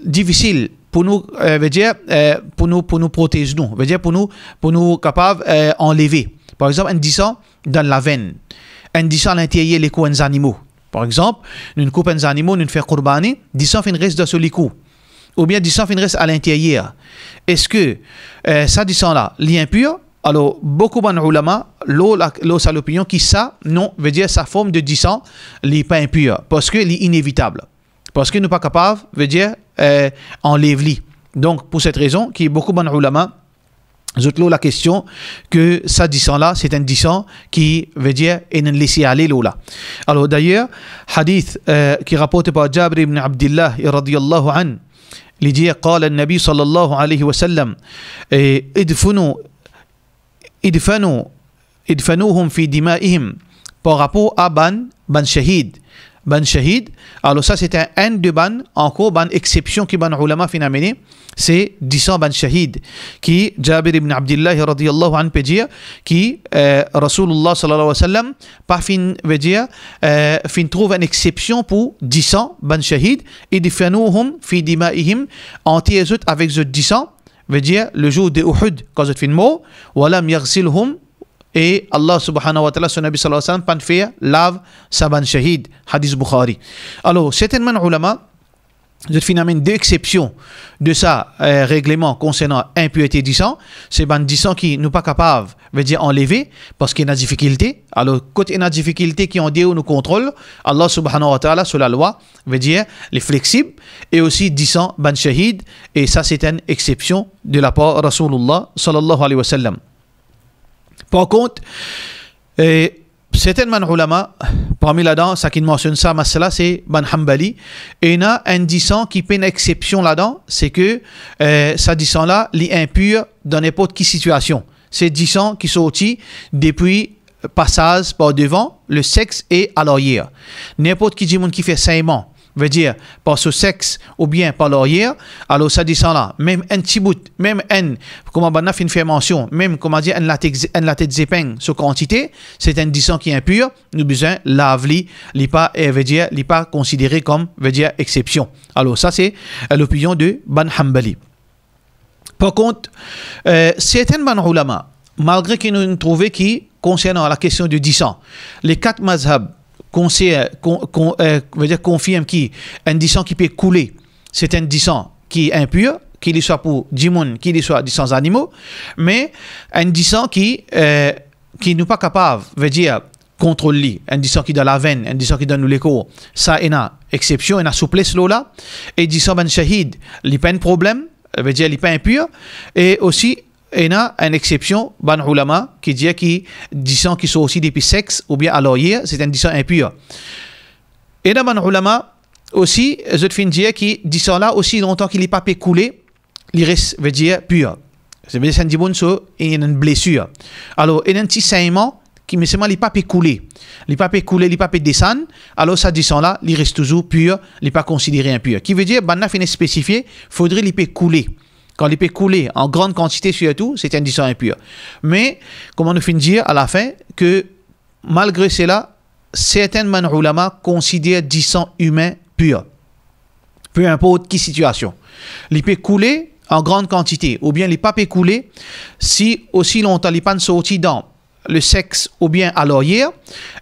difficile pour nous veut dire pour nous protéger nous, veut dire pour nous capable enlever. Par exemple, un 10 ans dans la veine, un 10 ans à l'intérieur les coups des animaux. Par exemple, nous coupons des animaux, nous faisons qurbani, 10 sang fin reste dans ce licou. Ou bien 10 sang fin reste à l'intérieur. Est-ce que ça 10 sang là, l'impur? Alors, beaucoup de ulama, l'eau, c'est l'opinion qui ça, non, veut dire sa forme de 10 sang, n'est pas impur. Parce que c'est inévitable. Parce que nous ne sommes pas capables, veut dire, enlève-li. Donc, pour cette raison, qui est beaucoup de ulama, je te la question que ça 10 ans là, c'est un 10 ans qui veut dire et ne laisser aller l'eau là. Alors d'ailleurs, hadith qui rapporte par Jabir ibn Abdullah radiyallahu an, il dit قال النبي صلى الله عليه وسلم ادفنوهم في دمائهم par rapport à ban shahid. Ban shahid, alors ça c'est un de ban, encore ban exception qui ban ulama fin amené, c'est 10 ban shahid, qui Jabir ibn Abdullah radiyallahu anhu peut dire, qui Rasulullah sallallahu alayhi wa sallam, pas fin veut dire, fin trouve une exception pour 10 ban shahid, et difanouhum fi dima'ihim, anti-ezut avec ce 10 veut dire le jour de Uhud, quand c'est fin mot, walam yaghsilhum, et Allah subhanahu wa ta'ala, son Nabi sallallahu alayhi wa sallam, pas fait lave saban shahid, hadith Bukhari. Alors, certainement, ulama, je finalement deux exceptions de ça, règlement concernant impureté du sang. C'est ban 10 ans qui nous pas capable, veut dire enlever, parce qu'il y a une difficulté. Alors, quand il y a une difficulté qui en dit ou nous contrôle, Allah subhanahu wa ta'ala, sur la loi, veut dire les flexibles, et aussi 10 ans ban shahid, et ça, c'est une exception de la part Rasulullah sallallahu alayhi wa sallam. Par contre, certains ulama, parmi là-dedans, ça qui mentionne ça, masala, c'est Ban Hanbali. Et il y a un disant qui fait une exception là-dedans, c'est que ça disant là, il est impur dans n'importe quelle situation. C'est disant qui sorti depuis passage par devant le sexe et à l'arrière. N'importe qui dit qui fait saignement, veut dire par ce sexe ou bien par l'arrière, alors ça dit ça là, même un petit bout, même un, comment on a fait une fermentation, même comment dire, un latte zéping, ce quantité, c'est un disant qui est impur, nous besoin laver, veut dire, il pas considéré comme, veut dire, exception. Alors ça c'est l'opinion de Ban Hanbali. Par contre, certains Ban ulama, malgré qu'ils nous trouvent qui, concernant la question du disant, les 4 mazhab, confirme qui un disant qui peut couler, c'est un disant qui est impur, qu'il soit pour djimoun, qu'il soit disant animaux, mais un disant qui n'est pas capable, veut dire contrôler, un disant qui dans la veine, un disant qui donne l'écho, ça il y a exception, il y a souplesse là, et disant ben shahid, il n'y a pas un problème, veut dire il n'est pas impur, et aussi il y a une exception, ban ulama, qui dit que disant qui sont aussi depuis sexe ou bien à l'arrière, c'est un disant impur. Et dans ban ulama aussi, je te dire que disant là aussi longtemps qu'il n'est pas pu couler, il reste, veut dire pur. C'est veut dire qu'il y a une blessure. Alors, il y a un petit saignement qui, mais seulement il n'est pas pu couler. Il n'est pas pu couler, il n'est pas pu descendre. Alors, ça disant là, il reste toujours pur, il n'est pas considéré impur. Qui veut dire, ban n'a fait spécifier, faudrait il peut couler. Quand il peut couler en grande quantité surtout, c'est un disant impur. Mais, comment nous finit dire à la fin que malgré cela, certains ulama considèrent disant humain pur. Peu importe quelle situation. Il peut couler en grande quantité ou bien il pas peut couler si aussi longtemps il pas sorti dans le sexe ou bien à l'arrière,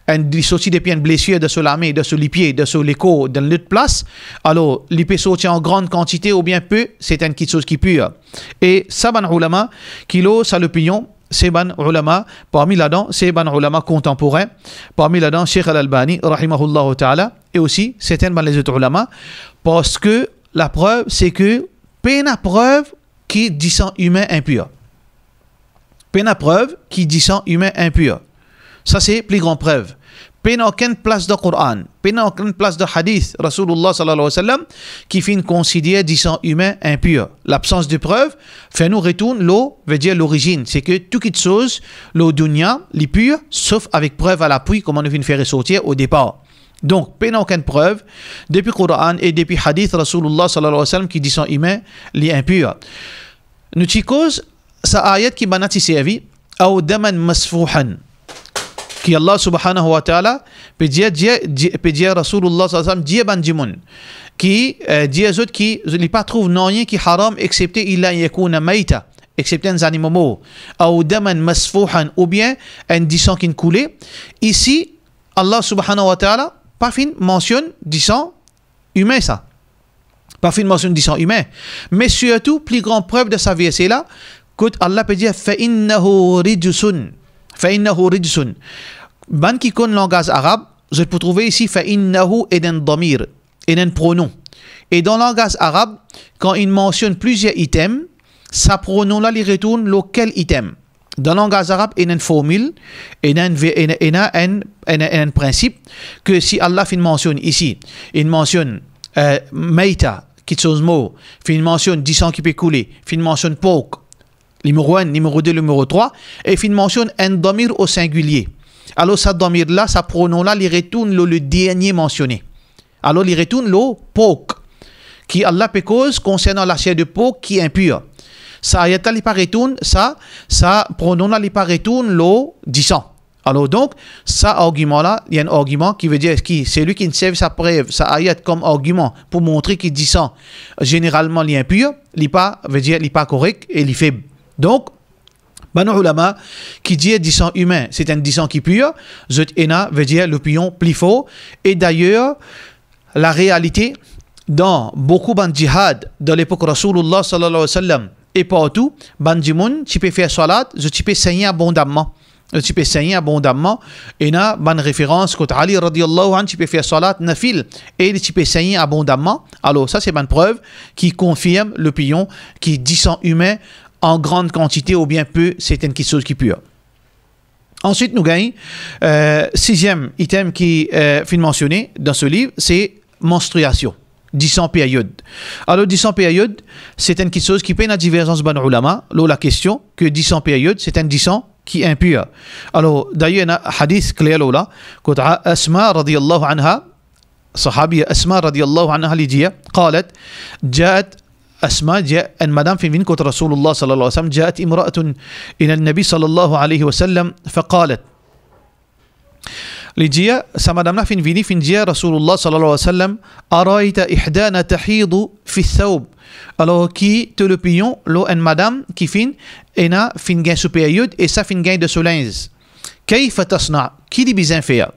il sorti depuis une blessure de sur la main, de sur les pieds, de sur les côtes, dans l'autre place, alors il peut sortir en grande quantité ou bien peu, c'est une chose qui pure. Et ça, ban ulama, kilo, ça l'opinion, c'est ban ulama, parmi là-dedans, c'est ban ulama contemporain, parmi là-dedans, Cheikh Al-Albani, rahimahullah ta'ala, et aussi, certains ban les autres ulama, parce que la preuve, c'est que, peine à preuve qui dit sang humain impur. Peine à preuve qui dit sang humain impur. Ça, c'est plus grande preuve. Peine aucune place de Coran, peine aucune place de hadith, Rasulullah sallallahu alayhi wa sallam, qui finit considérer dit sang humain impur. L'absence de preuve fait nous retourner l'eau, veut dire l'origine. C'est que toute chose, l'eau dunya, les pure, sauf avec preuve à l'appui, comme on vient de faire ressortir au départ. Donc, peine aucune preuve, depuis Coran et depuis hadith, Rasulullah sallallahu alayhi wa sallam, qui dit sang humain, les impur. Nous t'y cause, sa ayat qui banati servi ou daman masfuhan qui Allah subhanahu wa ta'ala peut dire Rasulullah sallallahu alayhi wa sallam dit ban jimun qui dit aux autres qui ne pas trouve rien qui haram excepté illa yakuna maita excepté un animal mort ou daman masfuhan ou bien un disant qui coulé ici Allah subhanahu wa ta'ala pas fin mentionne disant humain ça pas fin mentionne disant humain mais surtout plus grande preuve de sa verset là que Allah peut dire فَإِنَّهُ رِجْسٌ فَإِنَّهُ رِجْسٌ ban qui connaît le langage arabe je peux trouver ici فَإِنَّهُ est un damir est un pronom et dans le langage arabe quand il mentionne plusieurs items ça pronom là il retourne lequel item dans le langage arabe il y a une formule il y a un principe que si Allah fait mentionne ici il mentionne maïta qui chose mot il mentionne 10 ans qui peut couler il mentionne porc numéro 1, numéro 2, numéro 3, et il mentionne un damir au singulier. Alors, ce damir-là, ce pronom-là, il retourne le dernier mentionné. Alors, il retourne le porc, qui Allah peut cause concernant la chair de porc qui est impure. Ça ayat-là, il pas retourne, ça pronom-là, il pas retourne le 10 ans. Alors, donc, ça argument-là, il y a un argument qui veut dire que c'est lui qui sert sa preuve, ça ayat comme argument pour montrer qu'il dit ça. Généralement, il est impur, il pas, veut dire, il pas correct et il est faible. Donc, Banu ulama qui dit disant humain, c'est un disant qui pur, zut ena veut dire l'opinion plus fort. Et d'ailleurs, la réalité, dans beaucoup de djihad, de l'époque Rasulullah sallallahu alayhi wa sallam, et partout, bandimoun, tu peux faire salat, tu peux saigner abondamment. Tu peux saigner abondamment. Et na bonne référence, quand Ali radiallahu anhu, tu peux faire salat nafil, et tu peux saigner abondamment. Alors, ça, c'est une preuve qui confirme l'opinion qui dit sang humain en grande quantité ou bien peu, c'est une chose qui pure. Ensuite, nous gagnons sixième item qui est mentionné dans ce livre, c'est menstruation. 10 période. Alors, 10 période, c'est une chose qui peut une divergence ban ulama. La question que 10 période, c'est un 10 qui est impur. Alors, d'ailleurs, il y a un hadith clair là, quand Asma radiyallahu anha, صحابية أسماء رضي الله عنها اللي قالت جاءت أسماء جاء أن مدام في كنت رسول الله صلى الله عليه وسلم جاءت امرأة إلى النبي صلى الله عليه وسلم فقالت لجيا سمدامنا في جيا رسول الله صلى الله عليه وسلم أرأيت إحدانا تحيض في الثوب alors qui te le pillon l'eau en madame qui fin ena fin gain sous période et ça fin gain de ce linge كيف تصنع qui dit bien faire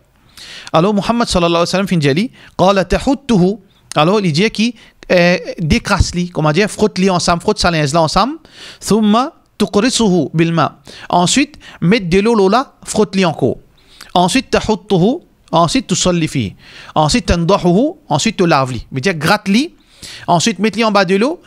alors Muhammad sallallahu alayhi wa sallam fin jali قال تحته alors il dit qui décrasse-li comment dire frotte-li ensemble frotte sa linge là ensemble ثم تقرصه بالماء ensuite mettre de l'eau là frotte-li encore ensuite تحته ensuite تصلي فيه ensuite تنضحه ensuite te lave-li veut dire gratte-li ensuite mets-li en bas de l'eau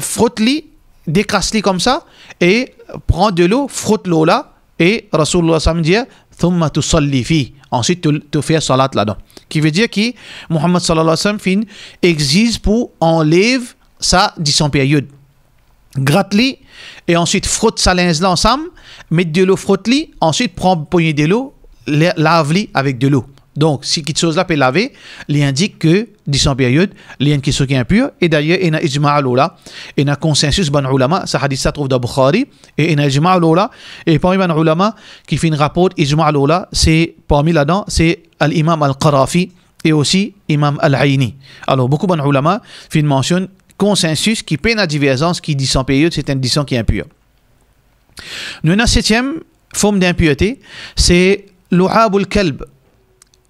frotte-li décrasse-li comme ça et prends de l'eau frotte l'eau là et Rasulullah sallam dit ثم تصلي فيه ensuite tu fais salat là-dedans qui veut dire que Muhammad sallallahu alayhi wa sallam fin exige pour enlève sa disons période gratte-li et ensuite frotte sa linge là ensemble mets de l'eau frotte-li ensuite prends poignée de l'eau lave-li avec de l'eau donc si quelque chose là peut laver il indique que disons période il y a une question qui est impure et d'ailleurs il y a ijma' l'ola il y a consensus ban ulama ça hadith ça trouve dans Bukhari et il y a ijma' l'ola et parmi ban ulama qui fait un rapport ijma' l'ola c'est parmi là-dedans c'est al-imam al-Qarafi et aussi imam al-Aini alors beaucoup ban ulama fait une mention consensus qui peine à divergence qui dit sans période c'est une disons qui est impure nous avons la septième forme d'impureté c'est l'u'abul kalb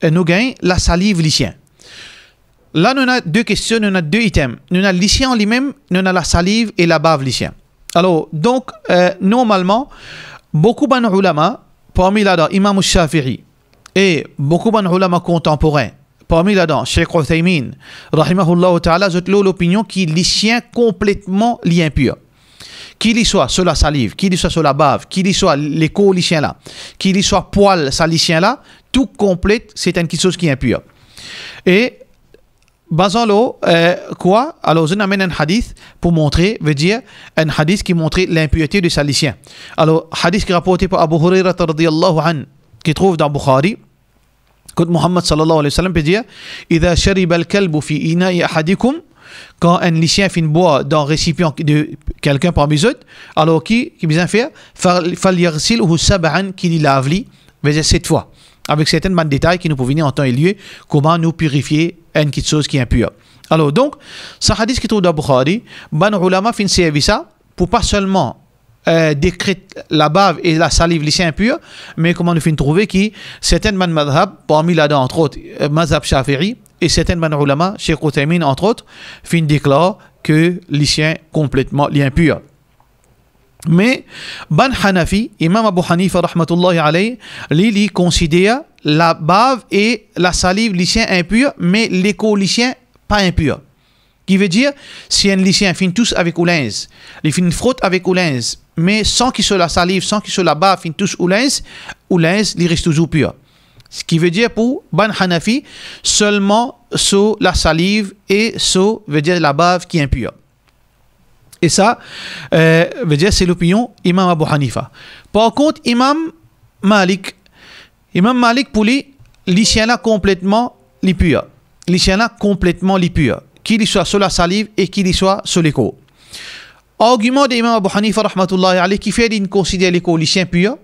nous gagnons la salive du chien. Là, nous avons deux questions, nous avons deux items. Nous avons le chien en lui-même, nous avons la salive et la bave du chien. Alors, donc, normalement, beaucoup de ulama, parmi là-dedans, Imam al-Shafi'i, et beaucoup de ulama contemporains, parmi là-dedans, Cheikh Uthaymin, rahimahullah ta'ala, ont l'opinion qu'il les chiens complètement impurs. Qu'il y soit sur la salive, qu'il y soit sur la bave, qu'il y soit les côtes chiens là, qu'il y soit poil salicien là, tout complète, c'est une chose qui est impure. Et, basons-le, quoi? Alors, je n'amène un hadith pour montrer, veut dire, un hadith qui montre l'impureté du salicien. Alors, hadith qui est rapporté par Abu Hurairah radiyallahu anhu, qui trouve dans Bukhari, quand Muhammad sallallahu alayhi wa sallam peut dire, إذا شرب الكلب في إناء أحدكم quand un lycéen fait une boire dans le récipient de quelqu'un parmi eux, alors qui bien faire, فَلْيَغْسِلْهُ سَبْعًا qu'il lave li, mais 7 fois. Avec certains détails qui nous peuvent venir en temps et lieu, comment nous purifier une petite chose qui est impure. Alors donc, ce hadith qui trouve dans Bukhari, ban ulama fin service ça pour pas seulement décrire la bave et la salive lycéen impure, mais comment nous fin trouver qui certains madhab, parmi là-dedans entre autres, mazhab Shafi'i, et certains ban ulama, Cheikh Uthaymin entre autres, fin déclare que lycéen complètement impur. Mais ban Hanafi, Imam Abu Hanifa rahmatullahi alayhi, lui considère la bave et la salive lycéen impur, mais l'écho lycéen pas impur. Qui veut dire, si un lycéen finit tous avec oulins, il finit frotte avec oulins, mais sans qu'il soit la salive, sans qu'il soit la bave, finit tous oulins, il reste toujours pur. Ce qui veut dire pour ban Hanafi, seulement sur la salive et sur veut dire la bave qui est impure. Et ça, veut dire c'est l'opinion Imam Abu Hanifa. Par contre, Imam Malik pour lui, l'isien là complètement l'impur. L'isien là complètement l'impur. Qu'il soit sur la salive et qu'il soit sur l'écho. Argument d'Imam Abu Hanifa rahmatullahi alayhi qui fait qu'il considère l'écho l'isien pur,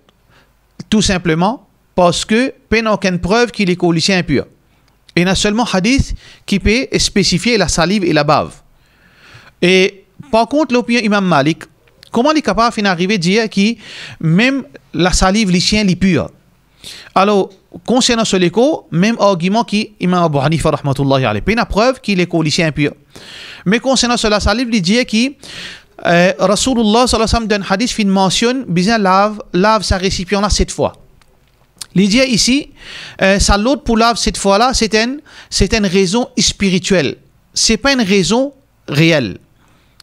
tout simplement parce que peine aucune preuve qu'il est lycéen impur. Il y a seulement hadith qui peut spécifier la salive et la bave. Et par contre, l'opinion Imam Malik, comment il est capable d'arriver à dire que même la salive lycéen est pure? Alors, concernant ce l'écho, même argument qui Imam Abu Hanifa rahmatullahi alayhi, il y a preuve qu'il est lycéen impur. Mais concernant la salive, il dit que Rasulullah sallallahu alayhi wa sallam d'un hadith qui mentionne bien lave sa récipient là 7 fois. L'idée ici, ça l'autre pour lave cette fois-là, c'est une raison spirituelle. C'est pas une raison réelle.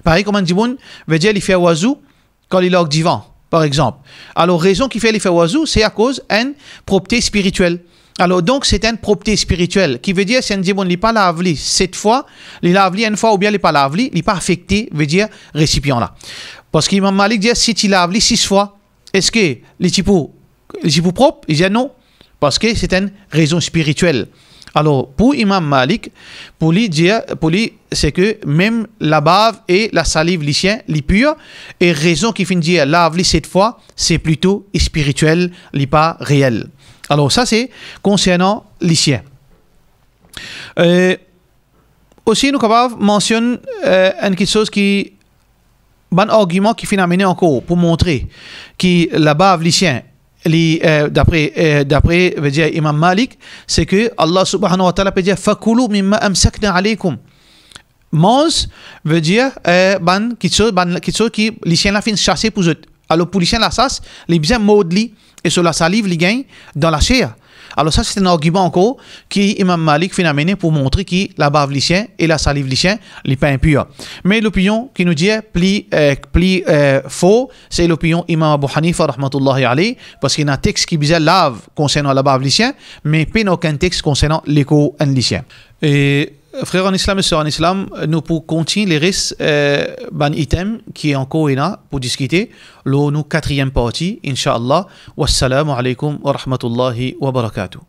Pareil comme un djibon veut dire il fait oiseau quand il est au divan. par exemple. Alors, raison qui fait l'effet wazou, c'est à cause d'une propreté spirituelle. Alors, donc, c'est une propreté spirituelle, qui veut dire, si on dit, bon, il n'est pas lavé 7 fois, il lave une fois, ou bien il n'est pas lavé, il n'est pas affecté, veut dire, récipient là. Parce qu'Imam Malik dit, si tu laves 6 fois, est-ce que les typos propres? Il dit non, parce que c'est une raison spirituelle. Alors, pour Imam Malik, pour lui, c'est que même la bave et la salive lycien, les purs, et raison qui finit dire lave-les 7 fois, c'est plutôt spirituel, n'est pas réel. Alors, ça, c'est concernant lycien. Aussi, nous avons mentionné une chose qui, un argument qui finit amené encore pour montrer que la bave lycien, d'après veut dire Imam Malik, c'est que Allah subhanahu wa ta'ala peut dire fakulu mimma amsakna alaykum. Mange veut dire quelque chose qui les chiens la fin chasser pour eux. Alors pour les chiens la chasse, les bien maudits et sur la salive les gagnent dans la chair. Alors ça c'est un argument encore qui Imam Malik fait amener pour montrer que la bave lycien et la salive lycien n'est pas impure. Mais l'opinion qui nous dit plus faux, c'est l'opinion Imam Abu Hanifa rahmatullahi alayhi, parce qu'il y a un texte qui disait lave concernant la bave lycien, mais pas aucun texte concernant l'écho en lycien. Et frères en islam et sœurs en islam, nous pour continuer les restes ban item qui est encore là pour discuter, nous quatrième partie, Inch'Allah. Wassalamu alaikum wa rahmatullahi wa barakatuh.